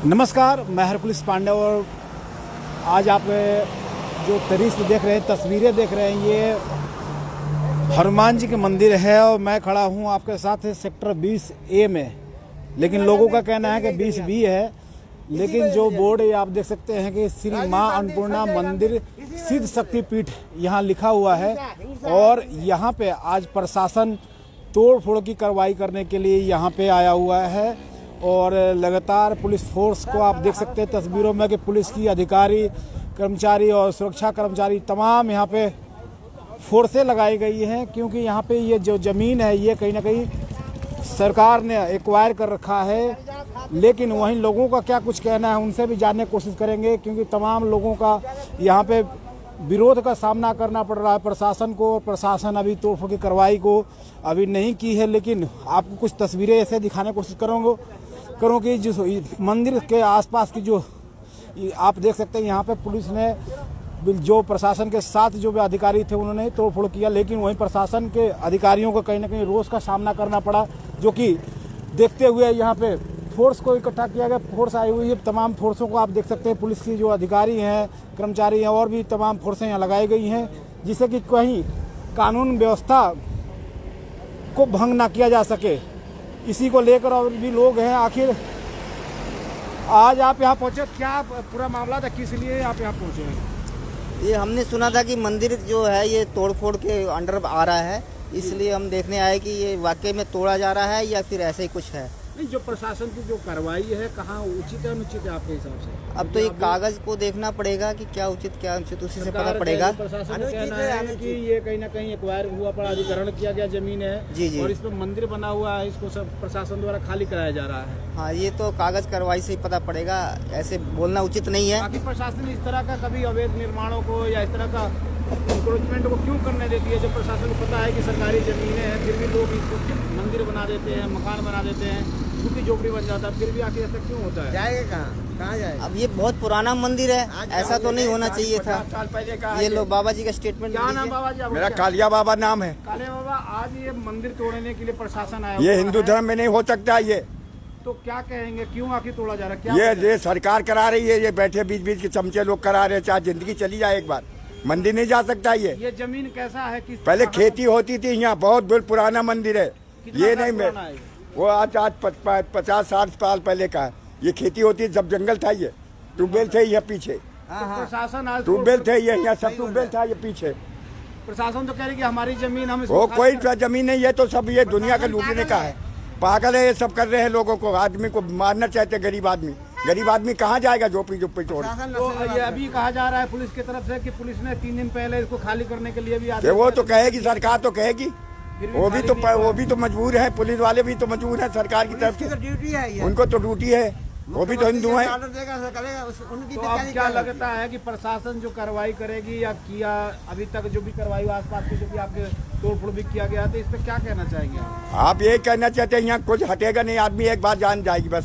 नमस्कार, मैं हरकुलिस पांडे और आज आप जो दृश्य देख रहे हैं, तस्वीरें देख रहे हैं, ये हनुमान जी के मंदिर है और मैं खड़ा हूं आपके साथ सेक्टर 20A में। लेकिन लोगों का कहना है कि 20B है, लेकिन जो बोर्ड आप देख सकते हैं कि श्री मां अन्नपूर्णा मंदिर सिद्ध शक्तिपीठ यहाँ लिखा हुआ है। और यहाँ पे आज प्रशासन तोड़ फोड़ की कार्रवाई करने के लिए यहाँ पे आया हुआ है और लगातार पुलिस फोर्स को आप देख सकते हैं तस्वीरों में कि पुलिस की अधिकारी, कर्मचारी और सुरक्षा कर्मचारी तमाम यहाँ पे फोर्सें लगाई गई हैं, क्योंकि यहाँ पे ये जो ज़मीन है ये कहीं ना कहीं सरकार ने एक्वायर कर रखा है। लेकिन वहीं लोगों का क्या कुछ कहना है उनसे भी जानने की कोशिश करेंगे, क्योंकि तमाम लोगों का यहाँ पे विरोध का सामना करना पड़ रहा है प्रशासन को। प्रशासन अभी तोड़फोड़ की कार्रवाई को अभी नहीं की है, लेकिन आपको कुछ तस्वीरें ऐसे दिखाने की कोशिश करूँ कि जिस मंदिर के आसपास की जो आप देख सकते हैं यहाँ पे पुलिस ने जो प्रशासन के साथ जो भी अधिकारी थे उन्होंने तोड़फोड़ किया, लेकिन वहीं प्रशासन के अधिकारियों को कहीं ना कहीं रोष का सामना करना पड़ा, जो कि देखते हुए यहाँ पे फोर्स को इकट्ठा किया गया। फोर्स आई हुई है, तमाम फोर्सों को आप देख सकते हैं, पुलिस की जो अधिकारी हैं, कर्मचारी हैं और भी तमाम फोर्सें यहाँ लगाई गई हैं, जिससे कि कहीं कानून व्यवस्था को भंग ना किया जा सके। इसी को लेकर और भी लोग हैं। आखिर आज आप यहाँ पहुँचे, क्या पूरा मामला था, किस लिए आप यहाँ पहुँचे हैं? ये हमने सुना था कि मंदिर जो है ये तोड़फोड़ के अंडर आ रहा है, इसलिए हम देखने आए कि ये वाकई में तोड़ा जा रहा है या फिर ऐसे ही कुछ है। नहीं, जो प्रशासन की जो कार्रवाई है कहाँ उचित है अनुचित है आपके हिसाब से? अब तो ये कागज को देखना पड़ेगा कि क्या उचित क्या अनुचित, उसी से पता पड़ेगा। प्रशासन का कहना है कि ये कहीं ना कहीं एक्वायर हुआ पर अधिग्रहण किया गया जमीन है जी। और इसमें मंदिर बना हुआ है, इसको सब प्रशासन द्वारा खाली कराया जा रहा है। हाँ, ये तो कागज कार्रवाई से ही पता पड़ेगा, ऐसे बोलना उचित नहीं है। बाकी प्रशासन इस तरह का कभी अवैध निर्माणों को या इस तरह का इंक्रोचमेंट को क्यों करने देती है, जब प्रशासन को पता है कि सरकारी जमीनें हैं, फिर भी लोग इसको मंदिर बना देते हैं, मकान बना देते हैं, क्योंकि झोपड़ी बन जाता है, फिर भी आखिर ऐसा क्यों होता है? जाएगा कहाँ जाएगा? अब ये बहुत पुराना मंदिर है, ऐसा तो नहीं होना चाहिए था। 50 साल पहले का ये लो बाबा जी का स्टेटमेंट। क्या नाम बाबा जी? मेरा कालिया बाबा नाम है। काले बाबा, आज ये मंदिर तोड़ने के लिए प्रशासन आया ये हुआ हिंदू है, धर्म में नहीं हो सकता। ये तो क्या कहेंगे, क्यों आखिर तोड़ा जा रहा है? क्या ये सरकार करा रही है, ये बैठे बीच बीच के चमचे लोग करा रहे हैं। चाहे जिंदगी चली जाए, एक बार मंदिर नहीं जा सकता। ये जमीन कैसा है? किस पहले खेती होती थी यहाँ, बहुत पुराना मंदिर है। ये नहीं मैं वो आज 50-60 साल पहले का है। ये खेती होती है, जब जंगल था, ये ट्यूबवेल थे यहाँ पीछे, प्रशासन आज ट्यूबवेल थे ये, यहाँ सब ट्यूबवेल था ये पीछे। प्रशासन तो कह रही कि हमारी जमीन हम वो कोई जमीन नहीं है, तो सब ये दुनिया का लूटने का है। पागल है, ये सब कर रहे हैं लोगों को, आदमी को मारना चाहते हैं। गरीब आदमी कहाँ जाएगा झोपड़ी तोड़? तो ये अभी कहा जा रहा है पुलिस की तरफ से कि पुलिस ने 3 दिन पहले इसको खाली करने के लिए भी आदेश वो तो कहेगी, सरकार तो कहेगी, वो भी तो मजबूर है, पुलिस वाले भी तो मजबूर है सरकार की तरफ से। ड्यूटी है, उनको तो ड्यूटी है, वो भी तो हिंदू है। तो अब क्या लगता है कि प्रशासन जो कार्रवाई करेगी या किया अभी तक जो भी कार्रवाई आसपास की जो भी आपके तोड़फोड़ भी किया गया, तो इस पर क्या कहना चाहेंगे आप यही कहना चाहते हैं, यहाँ कुछ हटेगा नहीं। आदमी एक बार जान जाएगी, बस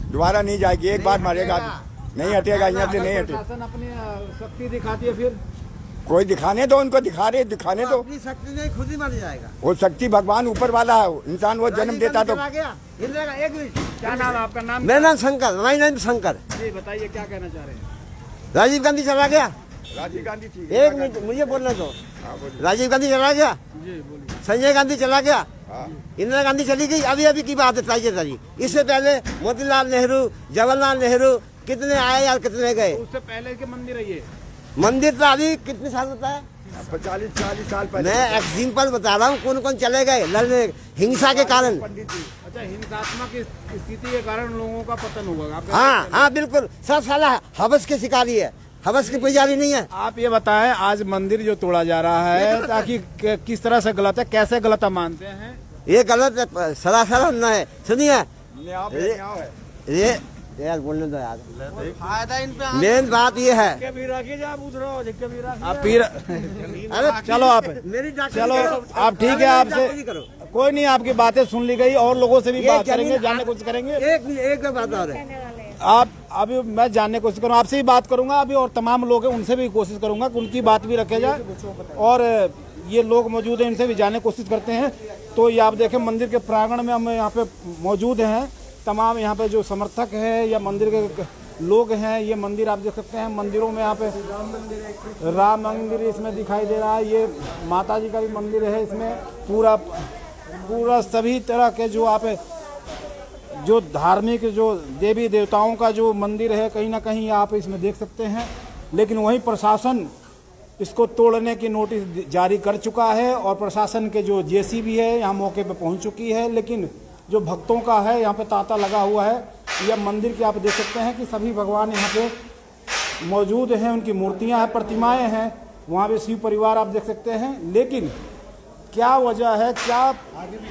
दोबारा नहीं जाएगी। एक बार मरेगा, नहीं हटेगा यहाँ से, नहीं हटेगा। प्रशासन अपनी शक्ति दिखाती है, फिर कोई दिखाने दो, उनको दिखाने दो। अपनी शक्ति नहीं, खुद ही मर जाएगा। वो शक्ति भगवान ऊपर वाला है, इंसान वो जन्म देता तो। एक मिनट, क्या नाम है आपका? नाम मेरा नाम शंकर, मेरा नाम शंकर। जी बताइए, क्या कहना चाह रहे हैं? राजीव गांधी चला गया। राजीव गांधी थी। एक मिनट मुझे बोलना दो। राजीव गांधी चला गया, जी बोलिए। संजय गांधी चला गया, हाँ। इंदिरा गांधी चली गई। अभी की बात है ताजी। इससे पहले मोतीलाल नेहरू, जवाहरलाल नेहरू कितने आए या कितने गए? उससे पहले के मंदिर है ये मंदिर तो अभी कितने साल होता है? 40 साल पहले। मैं एग्जाम्पल बता रहा हूँ, कौन कौन चले गए लड़ने, हिंसा के कारण। अच्छा, हिंसात्मक स्थिति के कारण लोगों का पतन होगा। हाँ बिल्कुल, सब साला हवस के शिकारी है, हवस की पुजारी नहीं है। आप ये बताएं, आज मंदिर जो तोड़ा जा रहा है, ताकि किस तरह से गलत है, कैसे गलत मानते हैं? ये गलत है, सरासर अन्याय है। सुनिए, ये यार बोलने दो यार, फायदा इन पे मेन बात ये है। आप पीर अरे चलो आप मेरी चलो आप ठीक है, आपसे कोई नहीं, आपकी बातें सुन ली गई और लोगों से भी बात करेंगे, जानने की कोशिश करेंगे। एक बात और है, आप अभी मैं जानने की कोशिश करूँगा, आपसे ही बात करूंगा अभी, और तमाम लोग हैं उनसे भी कोशिश करूंगा कि उनकी बात भी रखे जाए, और ये लोग मौजूद हैं इनसे भी जानने की कोशिश करते हैं। तो ये आप देखें, मंदिर के प्रांगण में हम यहाँ पे मौजूद हैं तमाम यहाँ पे जो समर्थक है या मंदिर के लोग हैं, ये मंदिर आप देख सकते हैं, मंदिरों में यहाँ पे राम मंदिर इसमें दिखाई दे रहा है, ये माता जी का भी मंदिर है, इसमें पूरा सभी तरह के जो आप जो धार्मिक जो देवी देवताओं का जो मंदिर है कहीं ना कहीं आप इसमें देख सकते हैं। लेकिन वहीं प्रशासन इसको तोड़ने की नोटिस जारी कर चुका है और प्रशासन के जो जेसीबी है यहाँ मौके पर पहुँच चुकी है। लेकिन जो भक्तों का है यहाँ पे तांता लगा हुआ है। यह मंदिर के आप देख सकते हैं कि सभी भगवान यहाँ पे मौजूद हैं, उनकी मूर्तियाँ हैं, प्रतिमाएं हैं, वहाँ पे शिव परिवार आप देख सकते हैं। लेकिन क्या वजह है, क्या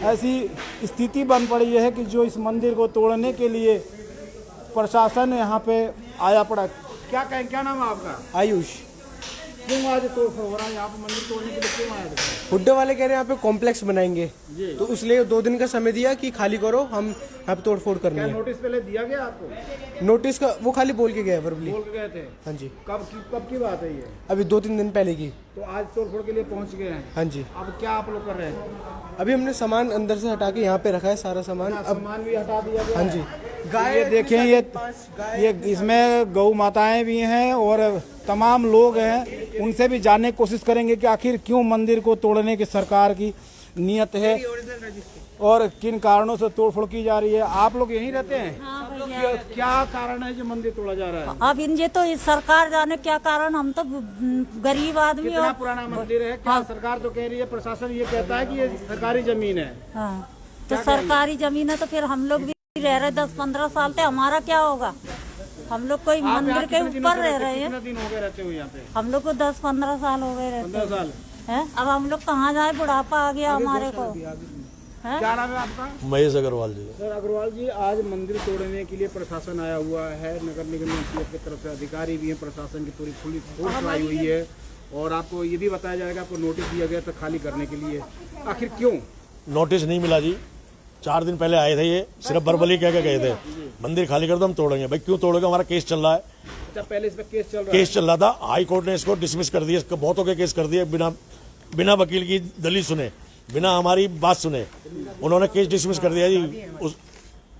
ऐसी स्थिति बन पड़ी है कि जो इस मंदिर को तोड़ने के लिए प्रशासन यहाँ पे आया पड़ा। क्या कहें, क्या नाम है आपका? आयुष। क्यों आज तोड़फोड़ हो रहा है यहाँ पे, मंदिर तोड़ने के लिए क्यों आया था? हुड्डे वाले कह रहे हैं यहाँ पे कॉम्प्लेक्स बनाएंगे, तो इसलिए 2 दिन का समय दिया कि खाली करो, हम यहाँ पे तोड़फोड़ करनी क्या है। नोटिस पहले दिया गया आपको? नोटिस का वो खाली बोल के गए वर्बली। बोल के गए थे? हाँ जी। कब की बात है ये? अभी 2-3 दिन पहले की। तो आज तोड़फोड़ के लिए पहुंच गए हैं। हाँ जी। अब क्या आप लोग कर रहे हैं? अभी हमने सामान अंदर से हटा के यहाँ पे रखा है, सारा सामान। अब सामान भी हटा दिया गया? हाँ जी। ये देखें, ये इसमें गौ माताएं भी हैं और तमाम लोग हैं, उनसे भी जानने की कोशिश करेंगे कि आखिर क्यों मंदिर को तोड़ने की सरकार की नियत है और किन कारणों से तोड़फोड़ की जा रही है। आप लोग यहीं रहते हैं? हाँ भैया। क्या कारण है जो मंदिर तोड़ा जा रहा है? अब इनजे तो इस सरकार जाने क्या कारण, हम तो गरीब आदमी। कितना और पुराना मंदिर है? क्या सरकार तो कह रही है, प्रशासन ये कहता है कि ये सरकारी जमीन है। हाँ, तो सरकारी जमीन है तो फिर हम लोग भी रह रहे 10-15 साल से, हमारा क्या होगा? हम लोग कोई मंदिर के ऊपर रह रहे हैं। कितने दिन हो गए रहते हुए यहाँ पे? हम लोग को 10-15 साल हो गए रहते 15 साल हैं। अब हम लोग कहाँ जाए, बुढ़ापा आ गया हमारे को। हैं? क्या नाम है आपका? महेश अग्रवाल जी। सर अग्रवाल जी, आज मंदिर तोड़ने के लिए प्रशासन आया हुआ है, नगर निगम की तरफ से अधिकारी भी हैं, प्रशासन की पूरी फुल फोर्स आई हुई है और आपको ये भी बताया जाएगा, आपको नोटिस दिया गया था खाली करने के लिए। आखिर क्यों? नोटिस नहीं मिला जी, 4 दिन पहले आए थे, ये सिर्फ बरबली कह के गए थे मंदिर खाली कर दो, हम तोड़ेंगे। भाई क्यों तोड़ोगे, हमारा केस चल रहा है। अच्छा, पहले इस पे केस चल रहा है? केस चल रहा था, हाई कोर्ट ने इसको डिसमिस कर दिया, इसको बहुतों के केस कर दिए, बिना वकील की दलील सुने, बिना हमारी बात सुने उन्होंने केस डिसमिस कर दिया जी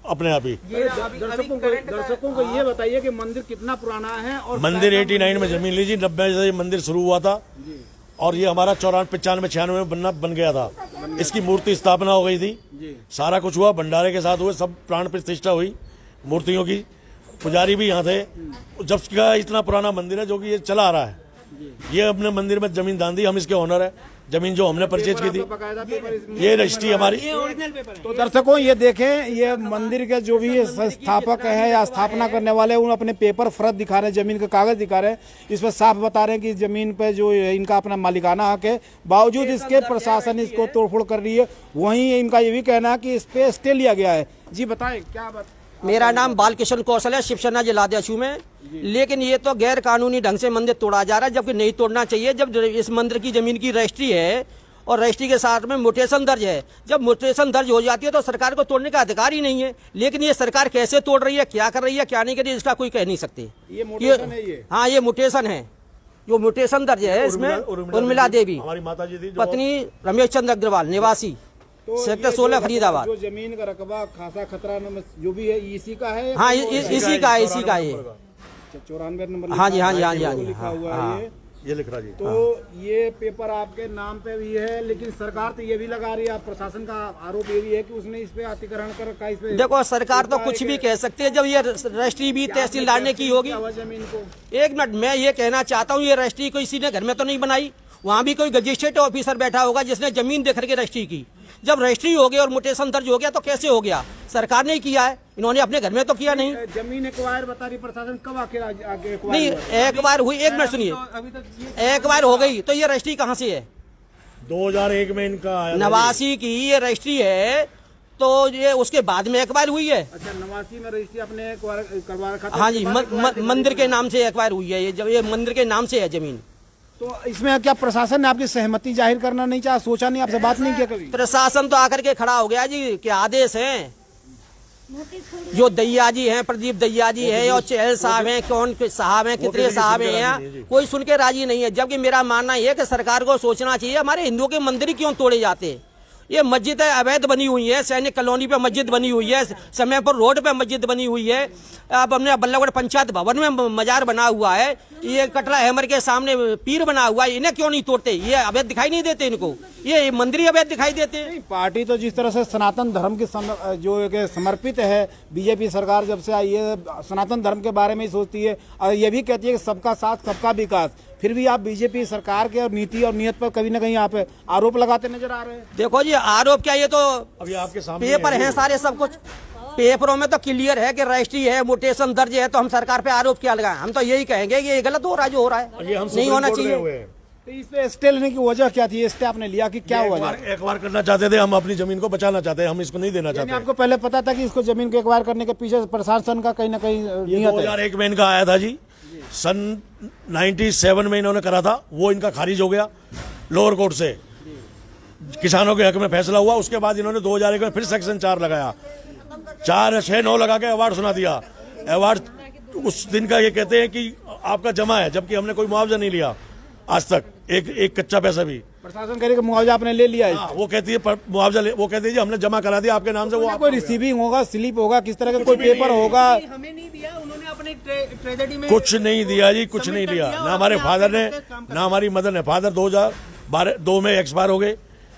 अपने आप ही। दर्शकों को ये बताइए कि मंदिर कितना पुराना है? और मंदिर 89 में जमीन ली जी, 90 से ये मंदिर शुरू हुआ था और ये हमारा 94, 95, 96 में बन गया था। इसकी मूर्ति स्थापना हो गई थी, सारा कुछ हुआ, भंडारे के साथ हुए, सब प्राण प्रतिष्ठा हुई मूर्तियों की, पुजारी भी यहाँ थे। जब का इतना पुराना मंदिर है जो कि ये चला आ रहा है, ये अपने मंदिर में जमीन दान दी, हम इसके ऑनर है, जमीन जो हमने परचेज की थी, ये रजिस्ट्री हमारी। तो दर्शकों ये देखें, ये मंदिर के जो भी संस्थापक है या स्थापना करने वाले, उन अपने पेपर फर्द दिखा रहे हैं, जमीन का कागज दिखा रहे हैं, इस पर साफ बता रहे हैं कि जमीन पे जो इनका अपना मालिकाना हक है, बावजूद इसके प्रशासन इसको तोड़फोड़ कर रही है। वहीं इनका ये भी कहना है कि इस पे स्टे लिया गया है। जी बताएं, क्या बात? मेरा नाम बालकिशन कौशल है, शिवसेना जिलाध्यक्ष हूँ मैं। लेकिन ये तो गैर कानूनी ढंग से मंदिर तोड़ा जा रहा है, जबकि नहीं तोड़ना चाहिए। जब इस मंदिर की जमीन की रजिस्ट्री है और रजिस्ट्री के साथ में म्यूटेशन दर्ज है, जब म्यूटेशन दर्ज हो जाती है तो सरकार को तोड़ने का अधिकार ही नहीं है। लेकिन ये सरकार कैसे तोड़ रही है, क्या कर रही है, क्या नहीं कर रही है, इसका कोई कह नहीं सकते। ये म्यूटेशन है ये? हाँ, ये म्यूटेशन है, जो म्यूटेशन दर्ज है इसमें। उर्मिला देवी हमारी माता जी थी, पत्नी रमेश चंद्र अग्रवाल, निवासी सेक्टर 16 फरीदाबाद। जो जमीन का रकबा खासा खतरा जो भी है इसी का है? हाँ, इसी का है, इसी का है। 94 नंबर। हाँ जी, हाँ जी, हाँ जी, हाँ जी, लिखा हुआ है ये लिख रहा जी। तो ये पेपर आपके नाम पे भी है, लेकिन सरकार तो ये भी लगा रही है, प्रशासन का आरोप ये भी है कि उसने इस पे अतिक्रमण कर रखा है। इस पे देखो, सरकार तो कुछ भी कह सकती है, जब ये रजिस्ट्री भी तहसीलदार ने की होगी। जमीन को 1 मिनट, मैं ये कहना चाहता हूँ, ये रजिस्ट्री कोई इसी ने घर में तो नहीं बनाई, वहाँ भी कोई रजिस्ट्रेट ऑफिसर बैठा होगा जिसने जमीन देख करके रजिस्ट्री की। जब रजिस्ट्री हो गई और म्यूटेशन दर्ज हो गया तो कैसे हो गया? सरकार ने किया है, इन्होंने अपने घर में तो किया नहीं। जमीन एक्वायर बता रही प्रशासन, कब आगे नहीं, एक बार हुई, 1 मिनट सुनिए, एक बार हो गई तो ये रजिस्ट्री कहाँ से है? 2001 में इनका आया, 89 की ये रजिस्ट्री है, तो ये उसके बाद में एक्वायर हुई है। अच्छा, 89 में रजिस्ट्री अपने करवा रखा था? हाँ जी, मंदिर के नाम से एक्वायर हुई है, ये मंदिर के नाम से है जमीन। तो इसमें क्या प्रशासन ने आपकी सहमति जाहिर करना नहीं चाहा, सोचा नहीं, आपसे बात नहीं किया कभी? प्रशासन तो आकर के खड़ा हो गया जी, क्या आदेश हैं। जो दैया जी हैं, प्रदीप दैया जी हैं और चहल साहब हैं, कौन साहब हैं, कितने साहब हैं, कोई सुन के राजी नहीं है। जबकि मेरा मानना यह है कि सरकार को सोचना चाहिए, हमारे हिंदुओं के मंदिर क्यों तोड़े जाते हैं। ये मस्जिद अवैध बनी हुई है, सैनिक कॉलोनी पे मस्जिद बनी हुई है, समयपुर रोड पे मस्जिद बनी हुई है, अब हमने बल्लभगढ़ पंचायत भवन में मजार बना हुआ है, ये कटरा हैमर के सामने पीर बना हुआ है, इन्हें क्यों नहीं तोड़ते? ये अवैध दिखाई नहीं देते इनको? ये मंदिर ही अवैध दिखाई देते हैं। पार्टी तो जिस तरह से सनातन धर्म की जो एक समर्पित है, बीजेपी सरकार जब से आई है सनातन धर्म के बारे में ही सोचती है और ये भी कहती है कि सबका साथ सबका विकास, फिर भी आप बीजेपी सरकार के और नीति और नियत पर कहीं ना कहीं आप आरोप लगाते नजर आ रहे हैं। देखो जी, आरोप क्या, ये तो अभी आपके सामने पेपर हैं सारे, सब कुछ पेपरों में तो क्लियर है कि रजिस्ट्री है, मोटेशन दर्ज है, तो हम सरकार पे आरोप क्या लगाएं? हम तो यही कहेंगे कि ये गलत हो रहा है जो हो रहा है, ये हम नहीं होना चाहिए। तो इस पे स्टे लेने की वजह क्या थी? स्टे आपने लिया कि क्या हुआ? एक बार करना चाहते थे, हम अपनी जमीन को बचाना चाहते हैं, हम इसको नहीं देना चाहते। आपको पहले पता था कि इसको जमीन को एक्वायर करने के पीछे प्रशासन का कहीं ना कहीं नियत है? 2001 में इनका आया था जी, सन 97 में इन्होंने करा था, वो इनका खारिज हो गया लोअर कोर्ट से, किसानों के हक में फैसला हुआ। उसके बाद इन्होंने 2001 में फिर सेक्शन 4 लगाया, 4, 6, 9 लगा के अवार्ड सुना दिया। अवार्ड उस दिन का ये कहते हैं कि आपका जमा है, जबकि हमने कोई मुआवजा नहीं लिया आज तक, एक कच्चा पैसा भी। प्रशासन कह रही है कि मुआवजा आपने ले लिया है। वो कहती है मुआवजा वो कहती है हमने जमा करा दिया आपके नाम से। वो कोई रिसीविंग होगा, स्लिप होगा, किस तरह का कोई पेपर होगा? हमें नहीं दिया उन्होंने, अपने ट्रेजेडी में कुछ नहीं दिया जी, कुछ नहीं दिया। ना हमारे फादर ने, ना हमारी मदर ने। फादर 2012 में एक्सपायर हो गए,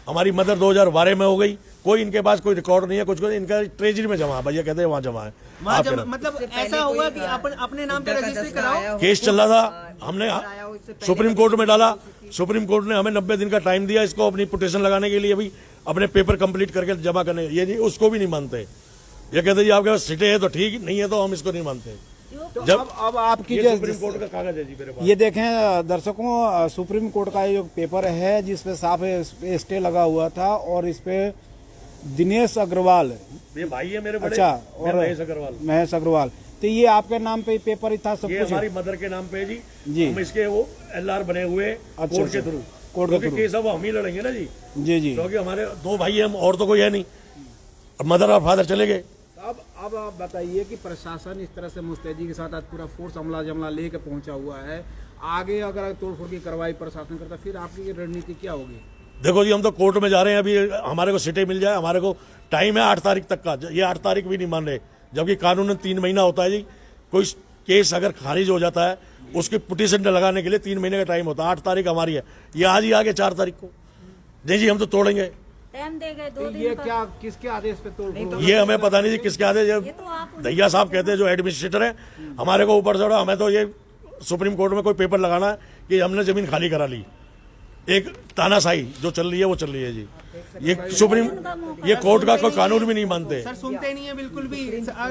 हमारी मदर 2012 में हो गई। कोई इनके पास कोई रिकॉर्ड नहीं है, कुछ इनका ट्रेजरी में जमा है, भैया कहते हैं वहाँ जमा है। मतलब ऐसा होगा कि अपने नाम पे रजिस्ट्री कराओ। केस चल रहा था, हमने सुप्रीम कोर्ट में डाला, सुप्रीम कोर्ट ने हमें 90 दिन का टाइम दिया इसको अपनी पिटीशन लगाने के लिए, अभी अपने पेपर कंप्लीट करके जमा करने। ये नहीं, उसको भी नहीं मानते। ये कहते जी आपके पास सिटे है तो ठीक, नहीं है तो हम इसको नहीं मानते। जब अब आपकी सुप्रीम कोर्ट का कागज है जी मेरे पास। ये देखें दर्शकों, सुप्रीम कोर्ट का ये पेपर है जिसपे साफ स्टे लगा हुआ था और इस पे दिनेश अग्रवाल, ये भाई है मेरे बड़े। अच्छा, और महेश अग्रवाल, तो ये आपके नाम पे पेपर ही था सब ये कुछ? हमारी मदर के नाम पे जी। जी। हम इसके वो LR बने हुए कोर्ट के थ्रू, कोर्ट के केस अब हम ही लड़ेंगे ना जी। जी जी। क्योंकि हमारे 2 भाई हैं हम, और तो कोई है नहीं। अब मदर और फादर चले गए। अब आप बताइए कि प्रशासन इस तरह से मुस्तैदी के साथ आज पूरा फोर्स अमला जमला लेके पहुंचा हुआ है, आगे अगर तोड़फोड़ की कार्रवाई प्रशासन करता फिर आपकी रणनीति क्या होगी? देखो जी, हम तो कोर्ट में जा रहे हैं, अभी हमारे को सिटे मिल जाए, हमारे को टाइम है 8 तारीख तक का। ये 8 तारीख भी नहीं मान रहे, जबकि कानून 3 महीना होता है जी। कोई केस अगर खारिज हो जाता है उसकी पिटीशन लगाने के लिए 3 महीने का टाइम होता है। 8 तारीख हमारी है, ये आज ही आगे 4 तारीख को। नहीं जी, हम तो तोड़ेंगे। टाइम दे गए 2 दिन ये का। क्या किसके आदेश पे तोड़? ये हमें पता नहीं जी किसके आदेश। दैया साहब कहते हैं जो एडमिनिस्ट्रेटर है, हमारे को ऊपर चढ़ा। हमें तो ये सुप्रीम कोर्ट में कोई पेपर लगाना है कि हमने जमीन खाली करा ली। एक तानाशाही जो चल रही है वो चल रही है जी। ये सुप्रीम, ये कोर्ट का कोई कानून भी नहीं मानते। सर सुनते नहीं है बिल्कुल भी।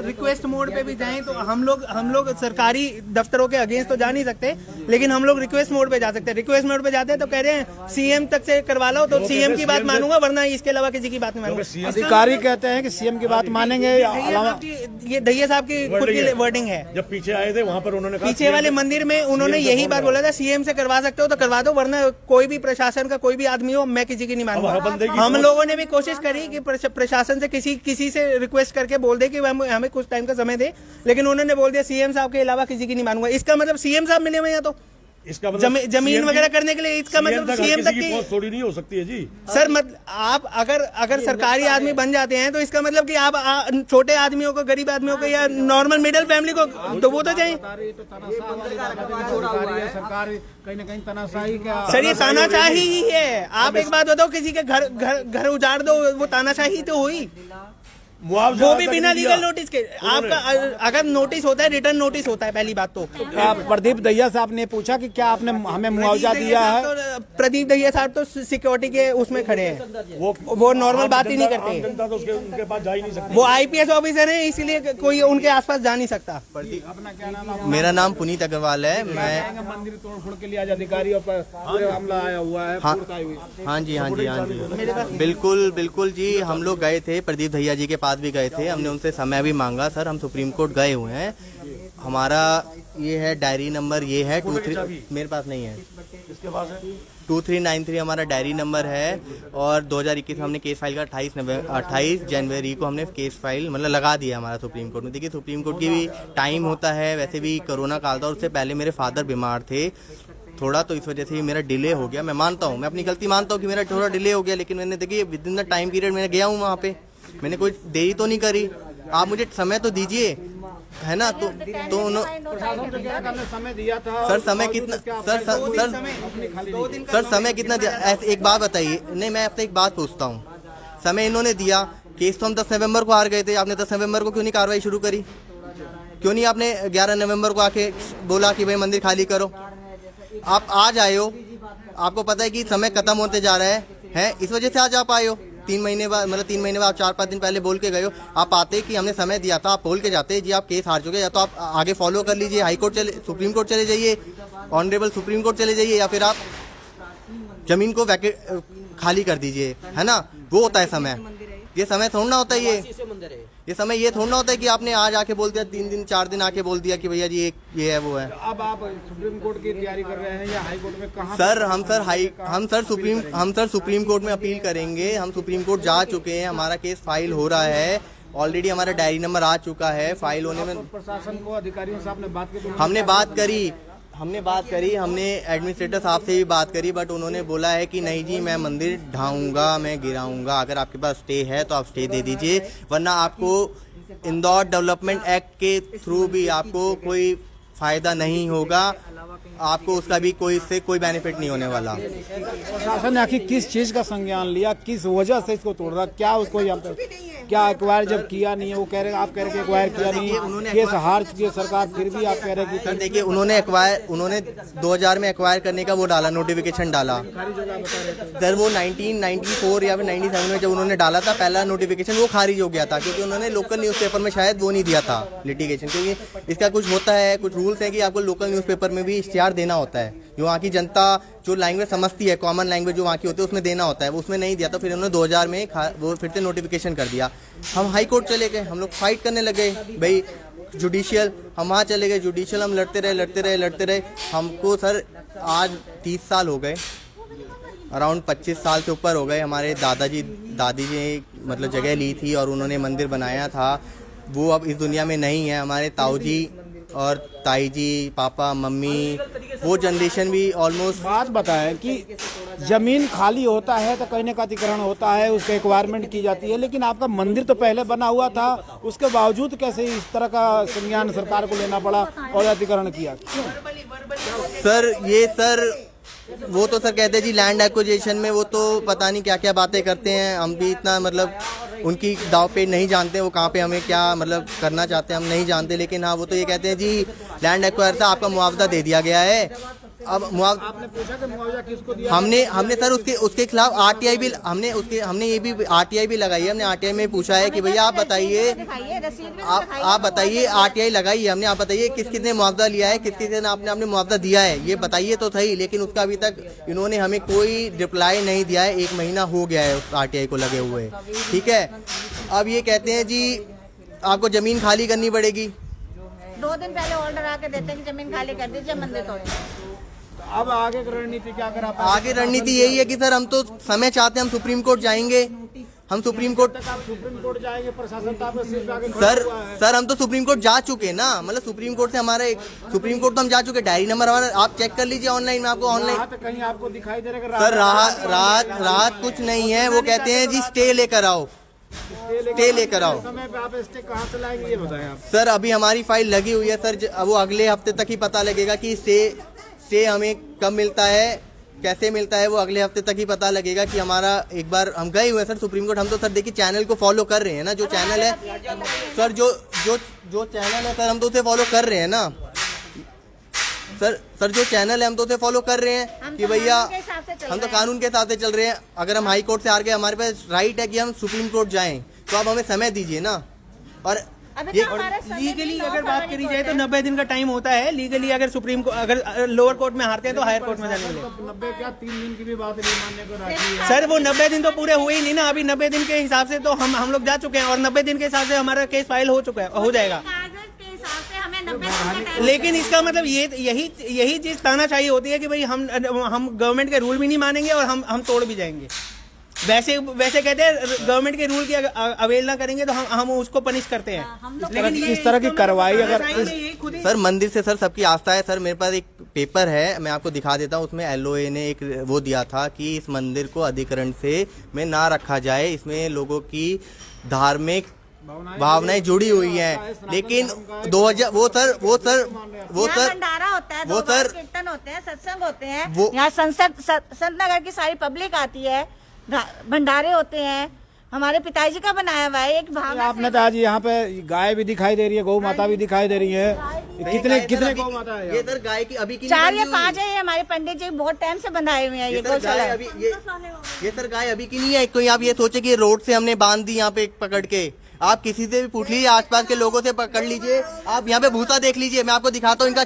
रिक्वेस्ट मोड पे भी जाएं तो हम लोग सरकारी दफ्तरों के अगेंस्ट तो जा नहीं सकते, लेकिन हम लोग रिक्वेस्ट मोड पे जा सकते हैं। रिक्वेस्ट मोड पे जाते हैं तो कह रहे हैं सीएम तक से करवा लो, तो सीएम की बात मानूंगा, वरना इसके अलावा किसी की बात नहीं मानूंगा। अधिकारी कहते हैं कि सीएम की बात मानेंगे। ये दैया साहब की खुद की वर्डिंग है। जब पीछे आए थे वहां पर उन्होंने कहा पीछे वाले मंदिर में उन्होंने यही बात बोला था, सीएम से करवा सकते हो तो करवा दो, वरना कोई भी प्रशासन का कोई भी आदमी हो, मैं किसी की नहीं मानूंगा। हम लोगों ने भी कोशिश करी कि प्रशासन से किसी से रिक्वेस्ट करके बोल दे कि हमें कुछ टाइम का समय दे, लेकिन उन्होंने बोल दिया सीएम साहब के अलावा किसी की नहीं मानूंगा। इसका मतलब सीएम साहब मिले हुए हैं, तो इसका मतलब जमीन वगैरह करने के लिए इसका मतलब सीएम तक की थोड़ी नहीं हो सकती है जी। सर मतलब आप अगर सरकारी आदमी बन जाते हैं तो इसका मतलब कि आप छोटे आदमियों को, गरीब आदमियों को या नॉर्मल मिडिल फैमिली को तो वो तो जाए। सरकार कहीं ना कहीं तानाशाही का। सर ये तानाशाही ही है। आप एक बात बताओ, किसी के घर उजाड़ दो, वो तानाशाही तो हुई, मुआवजा वो भी बिना लीगल नोटिस के। आपका अगर नोटिस होता है, रिटर्न नोटिस होता है पहली बात तो। प्रदीप दैया साहब ने पूछा कि क्या आपने हमें मुआवजा दिया है? प्रदीप दैया साहब तो सिक्योरिटी के उसमें खड़े हैं, वो नॉर्मल बात ही नहीं करते। जनता तो उनके पास जा ही नहीं सकती। वो आईपीएस ऑफिसर है, इसलिए कोई उनके आसपास जा नहीं सकता। अपना क्या नाम है? मेरा नाम पुनीत अग्रवाल है। मैं मंदिर तोड़फोड़ के लिए आज अधिकारी और पूरे मामला आया हुआ है। हाँ जी, हाँ जी, हाँ जी, बिल्कुल जी। हम लोग गए थे, प्रदीप भैया जी के पास भी गए थे, हमने उनसे समय भी मांगा। सर हम सुप्रीम कोर्ट गए हुए हैं, हमारा ये है डायरी नंबर, ये है 23, मेरे पास नहीं है, इसके पास है 2393 हमारा डायरी नंबर है। और 2021 में हमने केस फाइल का 28 जनवरी को हमने केस फाइल मतलब लगा दिया हमारा सुप्रीम कोर्ट में। देखिए सुप्रीम कोर्ट की भी टाइम होता है, वैसे भी कोरोना काल था और उससे पहले मेरे फादर बीमार थे, थोड़ा तो इस वजह से मेरा डिले हो गया। मैं मानता हूँ, मैं अपनी गलती मानता हूँ कि मेरा थोड़ा डिले हो गया, लेकिन मैंने देखिए with in the time period मैंने गया हूँ वहाँ पे, मैंने कोई देरी तो नहीं करी। आप मुझे समय तो दीजिए, है ना। तो समय दिया था सर, समय कितना सर समय कितना दिया? एक बात बताइए। नहीं, मैं आपसे एक बात पूछता हूँ, समय इन्होंने दिया, केस तो हम 10 नवंबर को हार गए थे, आपने 10 नवंबर को क्यों नहीं कार्रवाई शुरू करी? क्यों नहीं आपने 11 नवंबर को आके बोला कि भाई मंदिर खाली करो? आप आज आए हो, आपको पता है कि समय खत्म होते जा रहा है, इस वजह से आज आप आए हो। 3 महीने बाद, मतलब 3 महीने बाद 4-5 दिन पहले बोल के गए हो। आप आते कि हमने समय दिया था, आप बोल के जाते जी आप केस हार चुके, या तो आप आगे फॉलो कर लीजिए, हाई कोर्ट चले, सुप्रीम कोर्ट चले जाइए, ऑनरेबल सुप्रीम कोर्ट चले जाइए, या फिर आप जमीन को खाली कर दीजिए, है ना। वो होता है समय। ये समय थोड़ा ना होता है, ये समय ये थोड़ा ना होता है कि आपने आज आके बोल दिया, 3 दिन 4 दिन आके बोल दिया कि भैया जी ये है वो है। अब आप सुप्रीम कोर्ट की तैयारी कर रहे हैं या हाई कोर्ट में? कहाँ सर हम सर सुप्रीम कोर्ट में अपील करेंगे। हम सुप्रीम कोर्ट जा चुके हैं, हमारा केस फाइल हो रहा है, ऑलरेडी हमारा डायरी नंबर आ चुका है। फाइल होने में प्रशासन को, अधिकारियों से आपने बात की? हमने बात करी, हमने एडमिनिस्ट्रेटर साहब से भी बात करी, बट उन्होंने बोला है कि नहीं जी मैं मंदिर ढाऊंगा, मैं गिराऊंगा। अगर आपके पास स्टे है तो आप स्टे दे दीजिए, वरना आपको इंदौर डेवलपमेंट एक्ट के थ्रू भी आपको कोई फायदा नहीं होगा, आपको उसका भी इससे कोई बेनिफिट नहीं होने वाला। प्रशासन ने आखिर किस चीज का संज्ञान लिया, किस वजह से इसको तोड़ रहा? क्या उसको यहाँ पे क्या एक्वायर जब किया नहीं है, वो कह रहे, आप कह रहे कि एक्वायर किया नहीं, केस हार चुकी है सरकार, फिर भी आप कह रहे कि? सर देखिए, उन्होंने 2000 में एक्वायर करने का वो डाला, नोटिफिकेशन डाला सर। वो 1994 या फिर 97 में जब उन्होंने डाला था पहला नोटिफिकेशन, वो खारिज हो गया था, क्योंकि उन्होंने लोकल न्यूज़पेपर में शायद वो नहीं दिया था लिटिगेशन। क्योंकि इसका कुछ होता है, कुछ रूल्स है कि आपको लोकल न्यूज़पेपर में भी इश्तिहार देना होता है, जो वहाँ की जनता जो लैंग्वेज समझती है, कॉमन लैंग्वेज जो वहाँ की होती है, उसमें देना होता है। वो उसमें नहीं दिया, तो फिर उन्होंने 2000 में वो फिर से नोटिफिकेशन कर दिया। हम हाई कोर्ट चले गए, हम लोग फाइट करने लगे भाई, जुडिशियल, हम वहाँ चले गए, जुडिशियल हम लड़ते रहे। हमको सर आज 30 साल हो गए, अराउंड 25 साल से ऊपर हो गए। हमारे दादी जी मतलब जगह ली थी और उन्होंने मंदिर बनाया था, वो अब इस दुनिया में नहीं है। हमारे ताऊ जी और ताई जी, पापा मम्मी, वो जनरेशन भी ऑलमोस्ट। बात बताएं कि जमीन खाली होता है तो कहीं का अतिक्रमण होता है, उसका एक्वायरमेंट की जाती है, लेकिन आपका मंदिर तो पहले बना हुआ था, उसके बावजूद कैसे इस तरह का संज्ञान सरकार को लेना पड़ा और अतिक्रमण किया? सर वो तो सर कहते हैं जी लैंड एक्विजिशन में, वो तो पता नहीं क्या क्या बातें करते हैं। हम भी इतना मतलब उनकी दाव पे नहीं जानते, वो कहाँ पे हमें क्या मतलब करना चाहते हैं हम नहीं जानते। लेकिन हाँ, वो तो ये कहते हैं जी लैंड एक्वायर था, आपका मुआवजा दे दिया गया है। अब आपने पूछा कि मुआवजा किसको दिया? हमने सर उसके खिलाफ आरटीआई भी हमने ये भी आरटीआई भी लगाई है। हमने आरटीआई में पूछा है कि भैया आप बताइए आरटीआई लगाई है हमने, आप बताइए किसने मुआवजा लिया है, किसने आपने मुआवजा दिया है, ये बताइए तो सही। लेकिन उसका अभी तक इन्होंने हमें कोई रिप्लाई नहीं दिया है। 1 महीना हो गया है उस आरटीआई को लगे हुए, ठीक है। अब ये कहते हैं जी आपको जमीन खाली करनी पड़ेगी। 2 दिन पहले ऑर्डर आके देते हैं कि जमीन खाली कर दीजिए, मंदिर तोड़े। अब आगे की रणनीति क्या करा? आगे रणनीति यही है कि सर हम तो समय चाहते हैं, हम सुप्रीम कोर्ट जाएंगे, हम सुप्रीम कोर्ट आप सुप्रीम कोर्ट जाएंगे, प्रशासन तो आपके सिर पे आके सर हम तो सुप्रीम कोर्ट जा चुके हैं ना, मतलब सुप्रीम कोर्ट से हमारा सुप्रीम कोर्ट तो हम जा चुके हैं। डायरी नंबर हमारा आप चेक कर लीजिए ऑनलाइन में, आपको ऑनलाइन कहीं आपको दिखाई दे रहा है? सर राहत कुछ नहीं है। वो कहते हैं जी स्टे लेकर आओ, स्टे लेकर आओ। समय पे आप स्टे कहाँ से लाएंगे ये बताएं आप। सर अभी हमारी फाइल लगी हुई है सर, वो अगले हफ्ते तक ही पता लगेगा कि स्टे हमें कब मिलता है, कैसे मिलता है, वो अगले हफ्ते तक ही पता लगेगा। कि हमारा एक बार हम गए हुए हैं सर सुप्रीम कोर्ट। हम तो सर देखिए चैनल को फॉलो कर रहे हैं ना, जो चैनल है सर, जो चैनल है सर, हम तो उसे फॉलो कर रहे हैं ना सर जो चैनल है हम तो उसे फॉलो कर रहे हैं कि भैया हम तो कानून के हिसाब से चल रहे हैं। अगर हम हाई कोर्ट से हार गए, हमारे पास राइट है कि हम सुप्रीम कोर्ट जाएं, तो आप हमें समय दीजिए ना। और लीगली अगर बात करी जाए तो 90 दिन का टाइम होता है। लीगली अगर सुप्रीम को अगर लोअर कोर्ट में हारते हैं तो हायर कोर्ट में जाने के लिए 90 क्या 3 दिन की भी बात नहीं मानने को राजी है। सर वो 90 दिन तो पूरे हुए ही नहीं ना। अभी 90 दिन के हिसाब से तो हम लोग जा चुके हैं और 90 दिन के हिसाब से हमारा केस फाइल हो चुका है, हो जाएगा। लेकिन इसका मतलब यही चीज तानाशाही होती है कि भाई हम गवर्नमेंट के रूल भी नहीं मानेंगे और हम तोड़ भी जाएंगे। वैसे कहते हैं गवर्नमेंट के रूल की अवहेलना करेंगे तो हम उसको पनिश करते हैं। लेकिन इस तरह की कार्रवाई अगर सर मंदिर से सर सबकी आस्था है। सर मेरे पास एक पेपर है, मैं आपको दिखा देता हूँ। उसमें LOA ने एक वो दिया था कि इस मंदिर को अधिकरण से में ना रखा जाए, इसमें लोगों की धार्मिक भावनाएं जुड़ी हुई हैं। लेकिन 2000 वो सर भंडारा होता है, वो सर कीर्तन होते हैं, सत्संग होते हैं, वो यहाँ संत नगर की सारी पब्लिक आती है, भंडारे होते हैं, हमारे पिताजी का बनाया हुआ है एक भावना। आपने तो आज यहाँ पे गाय भी दिखाई दे रही है, गौ माता भी दिखाई दे रही है। कितने गौ माता है? ये सर गाय की अभी की 4 या 5 है, ये हमारे पंडित जी बहुत टाइम से बनाए हुए हैं ये गौशाला। ये सर गाय अभी की नहीं है। कोई आप ये सोचे कि रोड से हमने बांध दी यहाँ पे पकड़ के, आप किसी से भी पूछ लीजिए, आसपास के लोगों से पकड़ लीजिए, आप यहाँ पे भूसा देख लीजिए। मैं आपको दिखाता हूँ इनका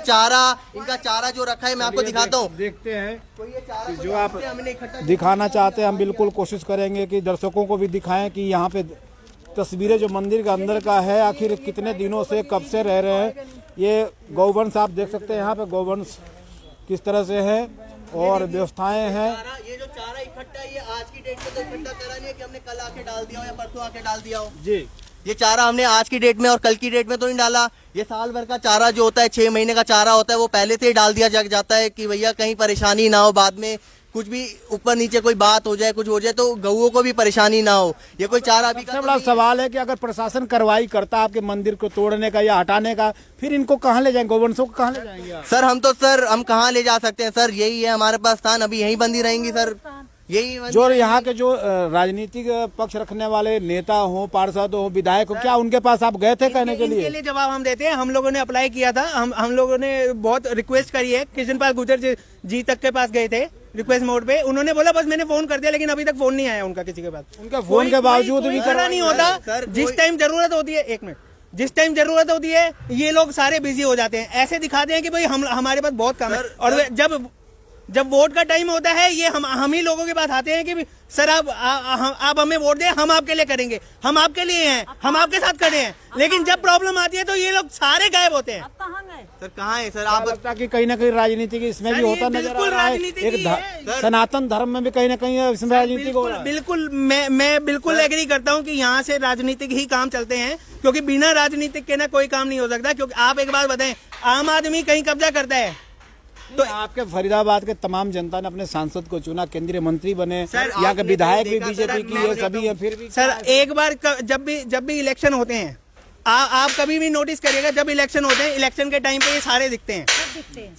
चारा जो रखा है, मैं आपको दिखाता हूँ। देखते हैं जो आप दिखाना चाहते हैं, हम बिल्कुल कोशिश करेंगे कि दर्शकों को भी दिखाएं कि यहाँ पे तस्वीरें जो मंदिर के अंदर का है, आखिर कितने दिनों से कब से रह रहे हैं। ये गौवंश आप देख सकते हैं, यहाँ पे गौवंश किस तरह से है और व्यवस्थाएं हैं। ये जो चारा इकट्ठा है, ये आज की डेट में तो इकट्ठा करा नहीं है कि हमने कल आके डाल दिया हो या परसों आके डाल दिया हो जी। ये चारा हमने आज की डेट में और कल की डेट में तो नहीं डाला। ये साल भर का चारा जो होता है, 6 महीने का चारा होता है, वो पहले से ही डाल दिया जाता है कि भैया कहीं परेशानी ना हो, बाद में कुछ भी ऊपर नीचे कोई बात हो जाए, कुछ हो जाए तो गऊओं को भी परेशानी ना हो। ये कोई चारा अभी सबसे बड़ा सवाल है कि अगर प्रशासन कार्रवाई करता आपके मंदिर को तोड़ने का या हटाने का, फिर इनको कहाँ ले जाएंगे, गौवंशों को कहाँ ले जाएंगे आप? सर हम कहाँ ले जा सकते हैं सर? यही है हमारे पास स्थान, अभी यहीं बंदी रहेंगी सर। यही जो यहाँ के जो राजनीतिक पक्ष रखने वाले नेता हो, पार्षद हो, विधायक हो, क्या उनके पास आप गए थे कहने के लिए? इनके लिए जवाब हम देते हैं। हम लोगों ने अप्लाई किया था, हम लोगों ने बहुत रिक्वेस्ट करी है, कृष्णपाल गुर्जर जी तक के पास गए थे रिक्वेस्ट मोड पे। उन्होंने बोला बस मैंने फोन कर दिया, लेकिन अभी तक फोन नहीं आया उनका किसी के पास। उनका फोन के बावजूद भी करा नहीं होता। जिस टाइम जरूरत होती है, एक मिनट, जिस टाइम जरूरत होती है ये लोग सारे बिजी हो जाते हैं, ऐसे दिखाते हैं कि भाई हमारे पास बहुत काम है। और जब वोट का टाइम होता है, ये हम ही लोगों के पास आते हैं कि सर आप हमें वोट दें, हम आपके लिए करेंगे, हम आपके लिए हैं, हम आपके साथ खड़े हैं। लेकिन जब प्रॉब्लम आती है तो ये लोग सारे गायब होते हैं। सर कहाँ है सर? आप लगता कि कहीं ना कहीं राजनीति की इसमें भी होता नजर आ रहा है। एक सनातन धर्म में भी कहीं ना कहीं इसमें राजनीति हो रहा है। बिल्कुल मैं बिल्कुल एग्री करता हूँ कि यहाँ से राजनीतिक ही काम चलते हैं, क्योंकि बिना राजनीतिक के ना कोई काम नहीं हो सकता। क्योंकि आप एक बात बताएं, आम आदमी कहीं कब्जा करता है तो आपके फरीदाबाद के तमाम जनता ने अपने सांसद को चुना, केंद्रीय मंत्री बने, यहाँ के विधायक भी बीजेपी की है, सभी है। फिर भी सर एक बार जब भी इलेक्शन होते हैं, आप कभी भी नोटिस करिएगा, जब इलेक्शन होते हैं, इलेक्शन के टाइम पे ये सारे दिखते हैं,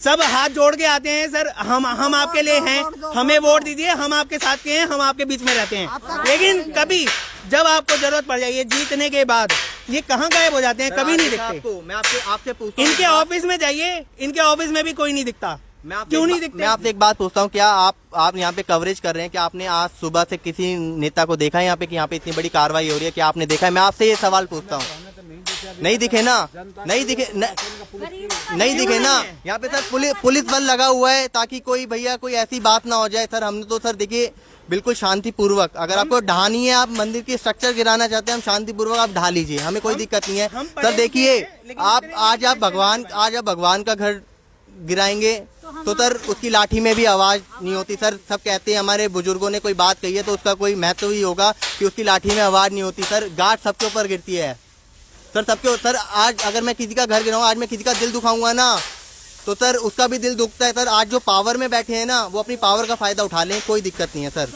सब हाथ जोड़ के आते हैं। सर हम आपके लिए हैं, हमें वोट दीजिए, हम आपके साथ के हैं, हम आपके बीच में रहते हैं। लेकिन कभी जब आपको जरूरत पड़ जाए, ये जीतने के बाद ये कहाँ गायब हो जाते हैं, कभी नहीं दिखते। मैं आपसे पूछता हूँ, इनके ऑफिस में जाइए, इनके ऑफिस में भी कोई नहीं दिखता। क्यों नहीं दिखते? मैं आपसे एक बात पूछता हूँ, क्या आप यहाँ पे कवरेज कर रहे हैं, क्या आपने आज सुबह से किसी नेता को देखा है यहाँ पे कि यहाँ पे इतनी बड़ी कार्रवाई हो रही है? क्या आपने देखा है? मैं आपसे ये सवाल पूछता हूँ। नहीं दिखे ना? नहीं दिखे ना? यहाँ पे सर पुलिस बल लगा हुआ है ताकि कोई भैया कोई ऐसी बात ना हो जाए। सर हमने तो सर देखिए बिल्कुल शांतिपूर्वक, अगर आपको ढहानी है, आप मंदिर की स्ट्रक्चर गिराना चाहते हैं, हम शांतिपूर्वक आप ढा लीजिए, हमें कोई दिक्कत नहीं है। सर देखिए आज आप भगवान का घर गिराएंगे तो सर उसकी लाठी में भी आवाज नहीं होती। सर सब कहते हैं, हमारे बुजुर्गों ने कोई बात कही है तो उसका कोई महत्व ही होगा कि उसकी लाठी में आवाज नहीं होती। सर गार्ड सबके ऊपर गिरती है सर आज अगर मैं किसी का घर गिराऊं, आज मैं किसी का दिल दुखाऊंगा ना, तो सर उसका भी दिल दुखता है। सर आज जो पावर में बैठे हैं ना, वो अपनी पावर का फायदा उठा लें, कोई दिक्कत नहीं है सर,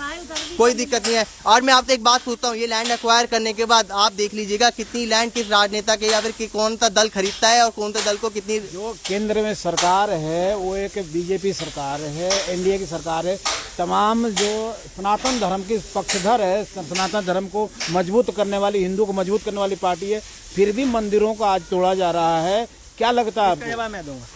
कोई दिक्कत नहीं है। और मैं आपसे एक बात पूछता हूँ, ये लैंड एक्वायर करने के बाद आप देख लीजिएगा कितनी लैंड किस राजनेता के या फिर कौन सा दल खरीदता है और कौन सा दल को कितनी। जो केंद्र में सरकार है वो एक बीजेपी सरकार है, एनडीए की सरकार है। तमाम जो सनातन धर्म की पक्षधर है, सनातन धर्म को मजबूत करने वाली, हिंदू को मजबूत करने वाली पार्टी है, फिर भी मंदिरों को आज तोड़ा जा रहा है। क्या लगता है आपको? जवाब मैं दूंगा।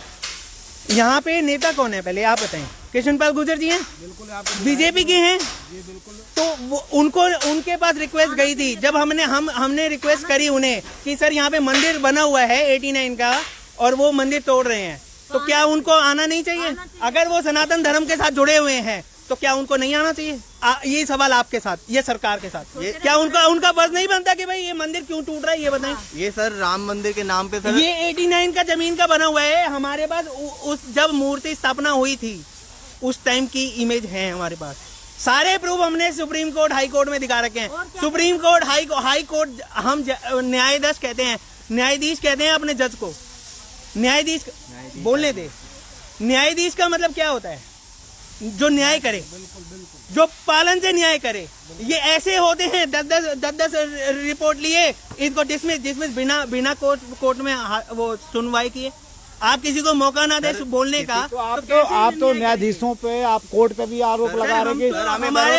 यहाँ पे नेता कौन है पहले आप बताएं? कृष्णपाल गुर्जर जी हैं, बिल्कुल बीजेपी के हैं। जी बिल्कुल। तो उनके पास रिक्वेस्ट गई थी, जब हमने रिक्वेस्ट करी उन्हें कि सर यहाँ पे मंदिर बना हुआ है 89 का और वो मंदिर तोड़ रहे हैं, तो क्या उनको आना नहीं चाहिए? अगर वो सनातन धर्म के साथ जुड़े हुए हैं तो क्या उनको नहीं आना चाहिए? ये सवाल आपके साथ, ये सरकार के साथ, क्या उनका फर्ज नहीं बनता कि भाई ये मंदिर क्यों टूट रहा है, ये बताएं। ये सर राम मंदिर के नाम पे सर ये 89 का जमीन का बना हुआ है हमारे पास। उस जब मूर्ति स्थापना हुई थी उस टाइम की इमेज है हमारे पास, सारे प्रूफ हमने सुप्रीम कोर्ट हाई कोर्ट में दिखा रखे हैं। सुप्रीम कोर्ट हाई कोर्ट हम न्यायाधीश कहते हैं अपने जज को, न्यायाधीश बोलने दे। न्यायाधीश का मतलब क्या होता है? जो न्याय करे, जो पालन से न्याय करे। ये ऐसे होते हैं 10 रिपोर्ट लिए, इनको डिसमिस बिना कोर्ट में वो सुनवाई किए। आप किसी को मौका ना दे बोलने का। तो आप तो न्यायाधीशों पे, आप कोर्ट पे भी आरोप लगा रहे हैं कि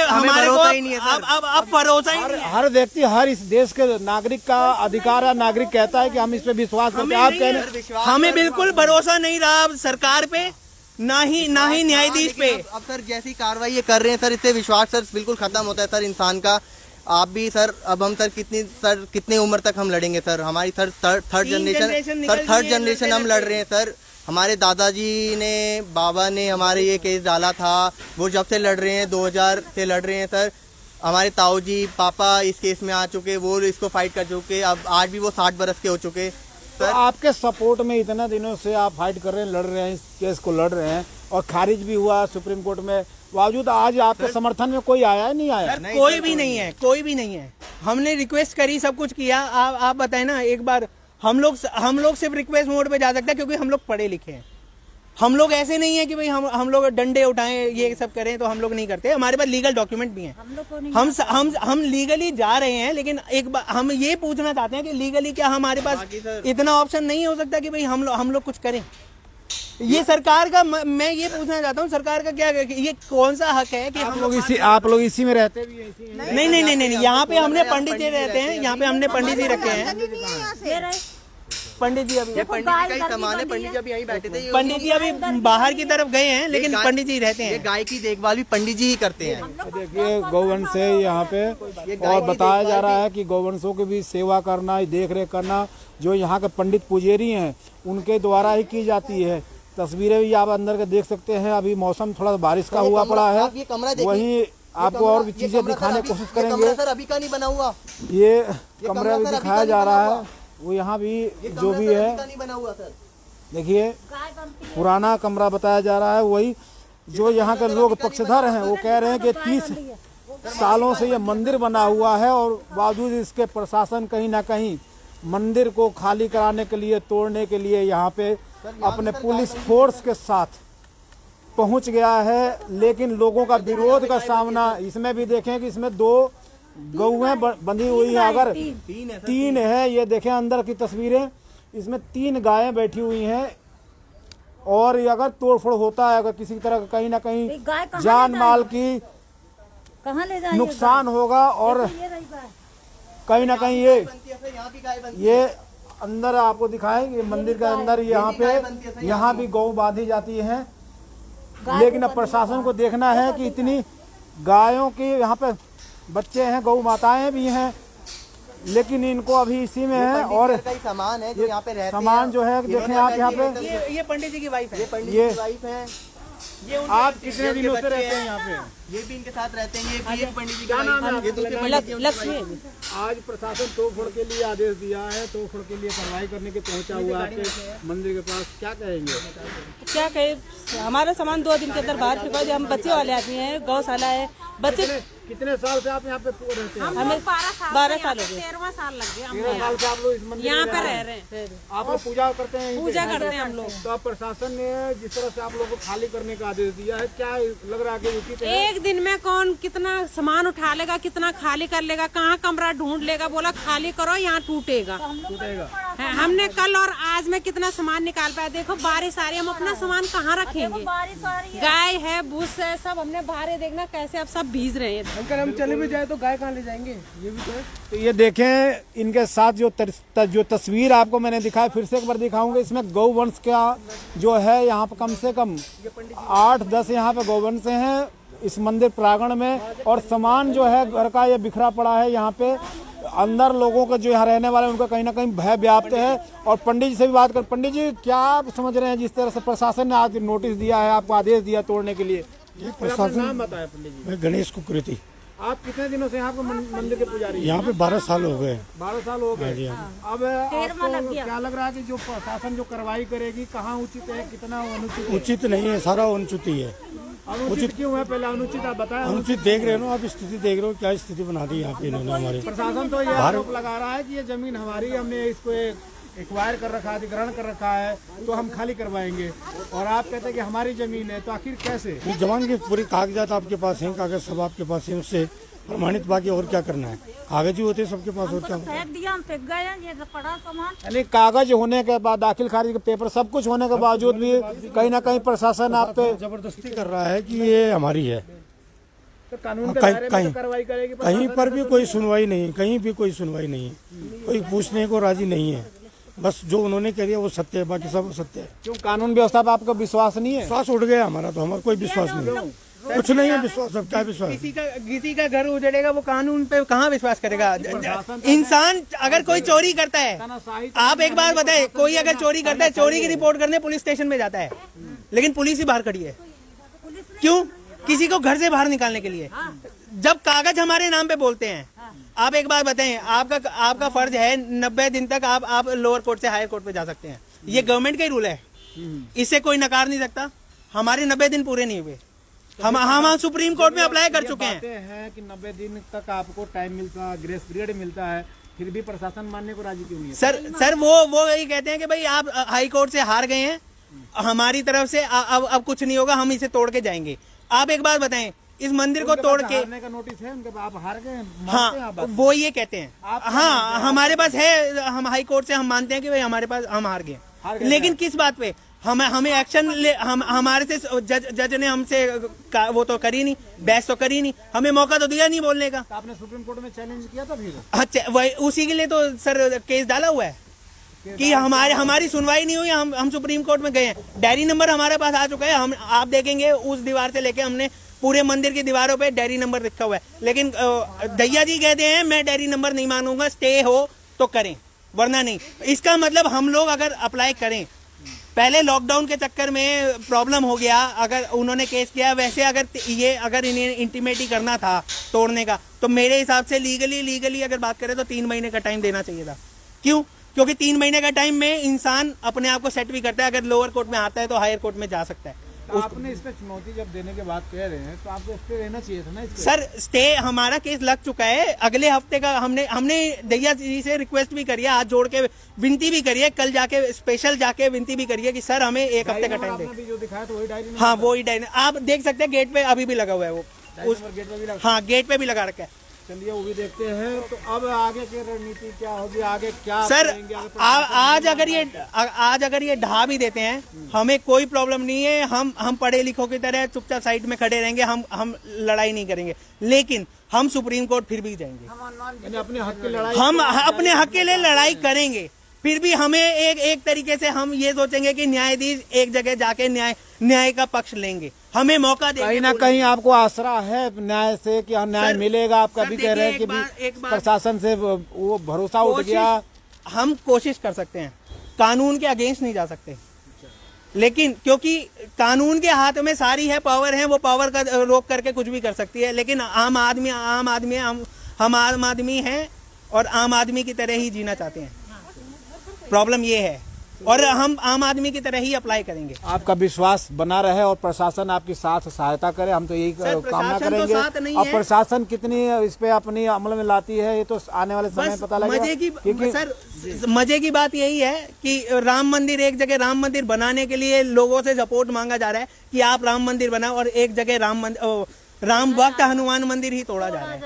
हमारे को अब भरोसा ही नहीं है। हर व्यक्ति, हर इस देश के नागरिक का अधिकार है, नागरिक कहता है कि हम इस पे विश्वास करते हैं। आप कह रहे हैं हमें बिल्कुल भरोसा नहीं रहा अब सरकार पे, ना ही न्यायाधीश पे। अब सर जैसी कार्रवाई ये कर रहे हैं सर, इससे विश्वास सर बिल्कुल खत्म होता है सर इंसान का। आप भी सर, अब हम सर कितने उम्र तक हम लड़ेंगे सर? हमारी सर थर्ड जनरेशन हम लड़ रहे हैं सर। हमारे दादाजी ने, बाबा ने हमारे ये केस डाला था, वो जब से लड़ रहे हैं 2000 से लड़ रहे हैं सर। हमारे ताऊ जी, पापा इस केस में आ चुके, वो इसको फाइट कर चुके। अब आज भी वो 60 बरस के हो चुके। तो आपके सपोर्ट में इतना दिनों से आप फाइट कर रहे हैं, लड़ रहे हैं, इस केस को लड़ रहे हैं और खारिज भी हुआ सुप्रीम कोर्ट में, बावजूद आज आपके समर्थन में कोई आया है? नहीं आया? कोई भी नहीं है। हमने रिक्वेस्ट करी, सब कुछ किया। आप बताए ना एक बार, हम लोग सिर्फ रिक्वेस्ट मोड पे जा सकते हैं क्योंकि हम लोग पढ़े लिखे हैं। हम लोग ऐसे नहीं है कि भाई हम लोग डंडे उठाएं, ये सब करें, तो हम लोग नहीं करते। हमारे पास लीगल डॉक्यूमेंट भी हैं। हम लीगली जा रहे हैं, लेकिन एक बार हम ये पूछना चाहते हैं कि लीगली क्या हमारे पास इतना ऑप्शन नहीं हो सकता कि भाई हम लोग कुछ करें? ये सरकार का, मैं ये पूछना चाहता हूँ, सरकार का क्या, ये कौन सा हक है कि आप लोग इसी में रहते भी हैं? नहीं, यहाँ पे हमने पंडित जी रहते हैं, यहाँ पे हमने पंडित जी रखे हैं। पंडित जी अभी पंडित जी का ही सामान है, पंडित जी अभी यहीं बैठे थे। पंडित जी अभी बाहर की तरफ गए हैं, लेकिन पंडित जी रहते हैं। गाय की देखभाल भी पंडित जी ही करते हैं। देखिए गौवंश है यहाँ पे, और बताया जा रहा है कि गौवंशों की भी सेवा करना, देख रेख करना जो यहाँ के पंडित पुजेरी हैं उनके द्वारा ही की जाती है। तस्वीरें भी आप अंदर के देख सकते हैं। अभी मौसम थोड़ा बारिश का हुआ पड़ा है, वहीं आपको और भी चीजें दिखाने की कोशिश करेंगे। सर अभी का नहीं बना हुआ, ये कमरा भी दिखाया जा रहा है, वो यहाँ भी जो भी है नहीं बना हुआ सर। देखिए पुराना कमरा बताया जा रहा है। वही जो यहाँ के लोग पक्षधर हैं वो कह रहे हैं कि 30 सालों से ये मंदिर बना हुआ है और बावजूद इसके प्रशासन कहीं ना कहीं मंदिर को खाली कराने के लिए, तोड़ने के लिए यहाँ पे अपने पुलिस फोर्स के साथ पहुंच गया है। लेकिन लोगों का विरोध का सामना, इसमें भी देखें कि इसमें 2 गौएं बंधी हुई है, अगर 3 है, ये देखें अंदर की तस्वीरें, इसमें 3 गायें बैठी हुई हैं। और अगर तोड़फोड़ होता है, अगर किसी तरह कहीं ना कहीं जान माल की नुकसान होगा, और कहीं ना कहीं ये अंदर आपको दिखाएं, मंदिर के अंदर यहाँ भी गौ बांधी जाती है। लेकिन अब प्रशासन को देखना है कि इतनी गायों की यहाँ पे बच्चे हैं, गौ माताएं भी हैं, लेकिन इनको अभी इसी में है। और सामान है जो यहाँ पे रहते सामान जो है देखें आप यहाँ पे, ये पंडित जी की वाइफ है। ये वाइफ है। आप कितने दिनों से रहते हैं यहाँ पे? ये भी इनके साथ रहते हैं। ये पंडित जी का नाम है, ये दूसरे पंडित जी। लक्ष्मी। आज प्रशासन तोड़फोड़ के लिए आदेश दिया है, तोड़फोड़ के लिए कार्रवाई करने के पहुंचा हुआ आपके मंदिर के पास, क्या कहेंगे? क्या कहे, हमारा सामान 2 दिन के अंदर बाहर फेंका दिया। हम बच्चे वाले आदमी हैं, गौशाला है, बच्चे। कितने साल से आप यहाँ पे रहते हैं? हमें 12 साल हो गए। 13वां साल लग गया। 13 साल से आप लोग इस मंदिर यहाँ में पे रह रहे हैं। आप लोग पूजा करते हैं? पूजा करते हैं हम लोग। तो अब प्रशासन ने जिस तरह से आप लोगों को खाली करने का आदेश दिया है, क्या लग रहा है कि उचित है? एक दिन में कौन कितना सामान उठा लेगा, कितना खाली कर लेगा, कहाँ कमरा ढूंढ लेगा? बोला खाली करो, यहाँ टूटेगा। हमने कल और आज में कितना सामान निकाल पाया। देखो बारिश आ रही है, हम अपना सामान कहाँ रखेंगे? गाय है, भूस है, सब हमने बाहर देखना कैसे अब सब भीज रहे हैं। अगर हम चले भी जाए तो गाय कहाँ ले जाएंगे? ये भी तो है। तो ये देखें इनके साथ जो तस्वीर आपको मैंने दिखाया, फिर से एक बार दिखाऊंगा। इसमें गौवंश का जो है यहाँ पे कम से कम 8-10 यहाँ पे गौवंश हैं इस मंदिर प्रांगण में। और सामान जो है घर का ये बिखरा पड़ा है यहाँ पे। अंदर लोगों का जो यहाँ रहने वाले उनका कहीं ना कहीं भय व्याप्त है। और पंडित जी से भी बात कर, पंडित जी क्या आप समझ रहे हैं जिस तरह से प्रशासन ने आज नोटिस दिया है, आपको आदेश दिया तोड़ने के लिए? प्रशासन, नाम बताया पंडित जी। मैं गणेश कुकृति। आप कितने दिनों से यहाँ पे मंदिर के पुजारी? यहाँ पे 12 साल हो गए। 12 साल हो गए। अब आपको क्या लग रहा है कि जो प्रशासन जो कार्रवाई करेगी, कहाँ उचित है, कितना अनुचित? उचित नहीं है, सारा अनुचित ही है। अनुचित क्यों है? पहले अनुचित आप बताएं। अनुचित देख रहे हो ना आप, स्थिति देख रहे हो, क्या स्थिति बना दी यहाँ पे इन्होंने हमारे। प्रशासन तो ये आरोप लगा रहा है कि ये जमीन हमारी, हमने इसको एक्वायर कर रखा है, अधिग्रहण कर रखा है, तो हम खाली करवाएंगे। और आप कहते हैं कि हमारी जमीन है, तो आखिर कैसे? जवान के पूरी कागजात आपके पास हैं, कागज सब आपके पास हैं, उससे प्रमाणित, बाकी और क्या करना है, कागज ही होते हैं सबके पास, और क्या फेंक दिया, हम फेंक गए, ये पड़ा सामान। यानी कागज होने के बाद, दाखिल खारिज के पेपर सब कुछ होने के बावजूद भी कहीं ना कहीं प्रशासन आप पे जबरदस्ती कर रहा है कि ये हमारी है। तो कानून के दायरे में तो कार्रवाई करेगी। कहीं पर भी कोई सुनवाई नहीं, कहीं भी कोई सुनवाई नहीं है, कोई पूछने को राजी नहीं है। बस जो उन्होंने कह दिया वो सत्य है, बाकी सब सत्य है। क्यों कानून व्यवस्था पे आपको विश्वास नहीं है? विश्वास उठ गया हमारा, तो हमारा कोई विश्वास नहीं है, कुछ नहीं है विश्वास। अब क्या विश्वास? किसी का घर उजड़ेगा, वो कानून पे कहाँ विश्वास करेगा? इंसान अगर कोई चोरी करता है, आप एक बात बताए, कोई अगर चोरी करता है, चोरी की रिपोर्ट करने पुलिस स्टेशन में जाता है, लेकिन पुलिस ही बाहर खड़ी है। क्यों? किसी को घर से बाहर निकालने के लिए। जब कागज हमारे नाम पे बोलते हैं, आप एक बात बताएं, आपका फर्ज है 90 दिन तक आप लोअर कोर्ट से हायर कोर्ट पे जा सकते हैं। ये गवर्नमेंट का ही रूल है, इससे कोई नकार नहीं सकता। हमारे 90 दिन पूरे नहीं हुए, हम सुप्रीम कोर्ट में अप्लाई कर चुके हैं कि 90 दिन तक आपको टाइम मिलता, ग्रेस पीरियड मिलता है, फिर भी प्रशासन मानने को राजी क्यों नहीं है? सर वो यही कहते हैं कि भाई आप हाई कोर्ट से हार गए हैं, हमारी तरफ से अब कुछ नहीं होगा, हम इसे तोड़ के जाएंगे। आप एक बात बताएं, इस मंदिर को तोड़ के हारने का नोटिस है उनके, आप हार गए? हाँ, वो ये कहते हैं। हाँ, हमारे पास है, हम हाई कोर्ट से हम मानते हैं कि भाई हमारे पास हम हार गए, लेकिन किस बात पे? हमें एक्शन हमारे से जज ने हमसे वो तो करी नहीं, बहस तो करी नहीं, हमें मौका तो दिया नहीं बोलने का। तो आपने सुप्रीम कोर्ट में चैलेंज किया था फिर? अच्छा, वही उसी के लिए तो सर केस डाला हुआ है कि हमारी सुनवाई नहीं हुई, हम सुप्रीम कोर्ट में गए हैं। डायरी नंबर हमारे पास आ चुका है, हम आप देखेंगे उस दीवार से लेके हमने पूरे मंदिर की दीवारों पे डायरी नंबर लिखा हुआ है। लेकिन दैया जी कहते हैं मैं डायरी नंबर नहीं मानूंगा, स्टे हो तो करें वरना नहीं। इसका मतलब हम लोग अगर अप्लाई करें, पहले लॉकडाउन के चक्कर में प्रॉब्लम हो गया, अगर उन्होंने केस किया, वैसे अगर इन्हें इंटीमेटी करना था तोड़ने का, तो मेरे हिसाब से लीगली अगर बात करें तो 3 महीने का टाइम देना चाहिए था। क्यों? क्योंकि 3 महीने का टाइम में इंसान अपने आप को सेट भी करता है, अगर लोअर कोर्ट में आता है तो हायर कोर्ट में जा सकता है। तो आपने इस पे चुनौती जब देने के बाद कह रहे हैं, तो आपको स्टे रहना चाहिए था ना? सर स्टे, हमारा केस लग चुका है, अगले हफ्ते का हमने दैया जी से रिक्वेस्ट भी करी है, हाथ जोड़ के विनती भी करी है, कल जाके स्पेशल जाके विनती भी करी है कि सर हमें 1 हफ्ते का टाइम दे। जो दिखाया तो वही डायरी। हाँ, वही डायरी आप देख सकते हैं, गेट पे अभी भी लगा हुआ है वो, गेट पे भी लगा। हाँ, गेट पे भी लगा रखा है। चलिए वो भी देखते हैं। तो अब आगे की रणनीति क्या होगी, आगे क्या सर करेंगे? आज अगर ये ढा भी देते हैं, हमें कोई प्रॉब्लम नहीं है, हम पढ़े लिखों की तरह चुपचाप साइड में खड़े रहेंगे, हम लड़ाई नहीं करेंगे, लेकिन हम सुप्रीम कोर्ट फिर भी जाएंगे। अपने हक की लड़ाई, हम अपने हक के लिए लड़ाई करेंगे, फिर भी हमें एक तरीके से हम ये सोचेंगे कि न्यायाधीश एक जगह जाके न्याय का पक्ष लेंगे, हमें मौका देंगे। कहीं ना कहीं आपको आसरा है न्याय से कि न्याय मिलेगा? आप कभी कह रहे हैं कि प्रशासन से वो भरोसा उठ गया। हम कोशिश कर सकते हैं, कानून के अगेंस्ट नहीं जा सकते, लेकिन क्योंकि कानून के हाथ में सारी है पावर है, वो पावर का रोक करके कुछ भी कर सकती है, लेकिन आम आदमी हम आम आदमी हैं और आम आदमी की तरह ही जीना चाहते हैं। प्रॉब्लम ये है, और हम आम आदमी की तरह ही अप्लाई करेंगे। आपका विश्वास बना रहे और प्रशासन आपकी साथ सहायता करे, हम तो यही कामना करेंगे। और प्रशासन कितनी इस पे अपनी अमल में लाती है, ये तो आने वाले समय पता लगेगा। सर मजे की बात यही है कि राम मंदिर, एक जगह राम मंदिर बनाने के लिए लोगों से सपोर्ट मांगा जा रहा है कि आप राम मंदिर बनाओ, और एक जगह राम भक्त हनुमान मंदिर ही तोड़ा जा रहा है।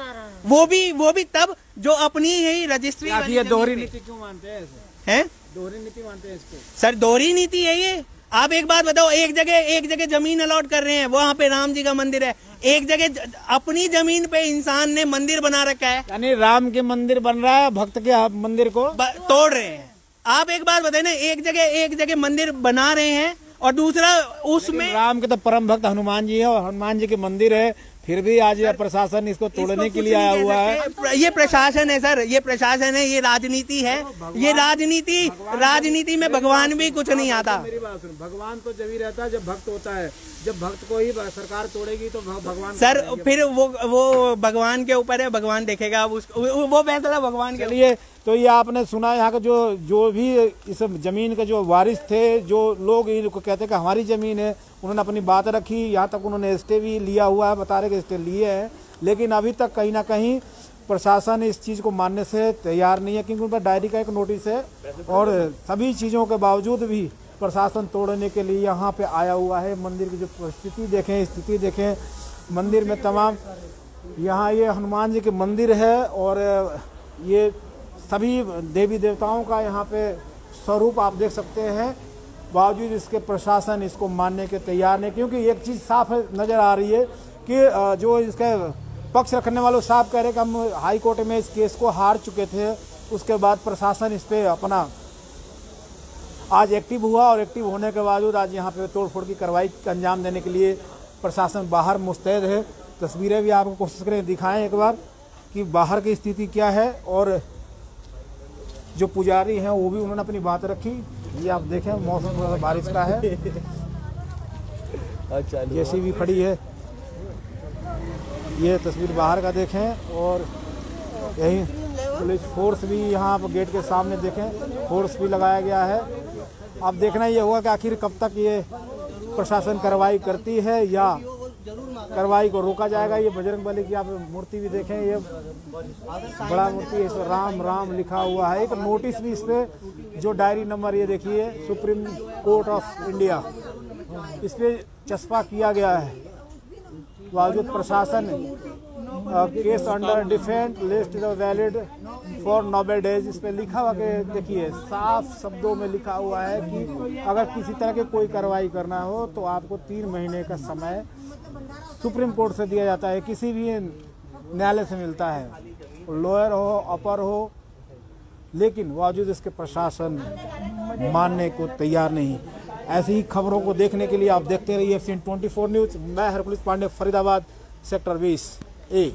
वो भी तब जो अपनी ही रजिस्ट्री। ये दोहरी नीति क्यों मानते हैं? दोहरी नीति मानते हैं इसको? सर दोहरी नीति है ये। आप एक बात बताओ, एक जगह जमीन अलॉट कर रहे हैं, वहाँ पे राम जी का मंदिर है, एक जगह अपनी जमीन पे इंसान ने मंदिर बना रखा है, यानी राम के मंदिर बन रहा है, भक्त के मंदिर को तोड़ रहे हैं। आप एक बात बताए ना, एक जगह मंदिर बना रहे हैं और दूसरा उसमें राम के तो परम भक्त हनुमान जी है और हनुमान जी के मंदिर है, फिर भी आज प्रशासन इसको तोड़ने के लिए आया हुआ है। ये प्रशासन है सर, ये प्रशासन है, ये राजनीति है, ये राजनीति में भगवान भी कुछ नहीं आता। मेरी बात सुनो, भगवान तो जब ही रहता है जब भक्त होता है, जब भक्त को ही सरकार तोड़ेगी तो भगवान सर फिर वो भगवान के ऊपर है, भगवान देखेगा, वो फैसला भगवान के लिए। तो ये आपने सुना यहाँ का जो भी इस जमीन के जो वारिस थे, जो लोग इनको कहते हैं कि हमारी जमीन है, उन्होंने अपनी बात रखी, यहाँ तक उन्होंने स्टे भी लिया हुआ है, बता रहे कि स्टे लिए हैं, लेकिन अभी तक कहीं ना कहीं प्रशासन इस चीज़ को मानने से तैयार नहीं है, क्योंकि उन पर डायरी का एक नोटिस है और सभी चीज़ों के बावजूद भी प्रशासन तोड़ने के लिए यहाँ पे आया हुआ है। मंदिर की जो परिस्थिति देखें, स्थिति देखें, मंदिर में तमाम, यहाँ ये हनुमान जी के मंदिर है और ये सभी देवी देवताओं का यहाँ पे स्वरूप आप देख सकते हैं। बावजूद इसके प्रशासन इसको मानने के तैयार नहीं, क्योंकि एक चीज़ साफ नज़र आ रही है कि जो इसके पक्ष रखने वालों साफ कह रहे हैं कि हम हाई कोर्ट में इस केस को हार चुके थे। उसके बाद प्रशासन इस पर अपना आज एक्टिव हुआ और एक्टिव होने के बावजूद आज यहाँ पे तोड़फोड़ की कार्रवाई अंजाम देने के लिए प्रशासन बाहर मुस्तैद है। तस्वीरें भी आपको कोशिश करें दिखाएं एक बार कि बाहर की स्थिति क्या है, और जो पुजारी हैं वो भी उन्होंने अपनी बात रखी। ये आप देखें, मौसम थोड़ा बारिश का है, जेसीबी खड़ी है। ये तस्वीर बाहर का देखें, और यही पुलिस फोर्स भी यहाँ पर गेट के सामने देखें, फोर्स भी लगाया गया है। अब देखना ये होगा कि आखिर कब तक ये प्रशासन कार्रवाई करती है या कार्रवाई को रोका जाएगा। ये बजरंगबली की आप मूर्ति भी देखें, ये बड़ा मूर्ति है, इस पर राम राम लिखा हुआ है। एक नोटिस भी इस पर, जो डायरी नंबर ये देखिए, सुप्रीम कोर्ट ऑफ इंडिया, इस पर चस्पा किया गया है। बावजूद प्रशासन case under defence list is valid for 90 days, इस पर लिखा हुआ कि देखिए साफ शब्दों में लिखा हुआ है कि अगर किसी तरह की कोई कार्रवाई करना हो तो आपको 3 महीने का समय सुप्रीम कोर्ट से दिया जाता है, किसी भी न्यायालय से मिलता है, लोअर हो अपर हो। लेकिन बावजूद इसके प्रशासन मानने को तैयार नहीं। ऐसी ही खबरों को देखने के लिए आप देखते रहिए FCN 24 न्यूज़। मैं Hercules Pandey, Faridabad, sector 20A।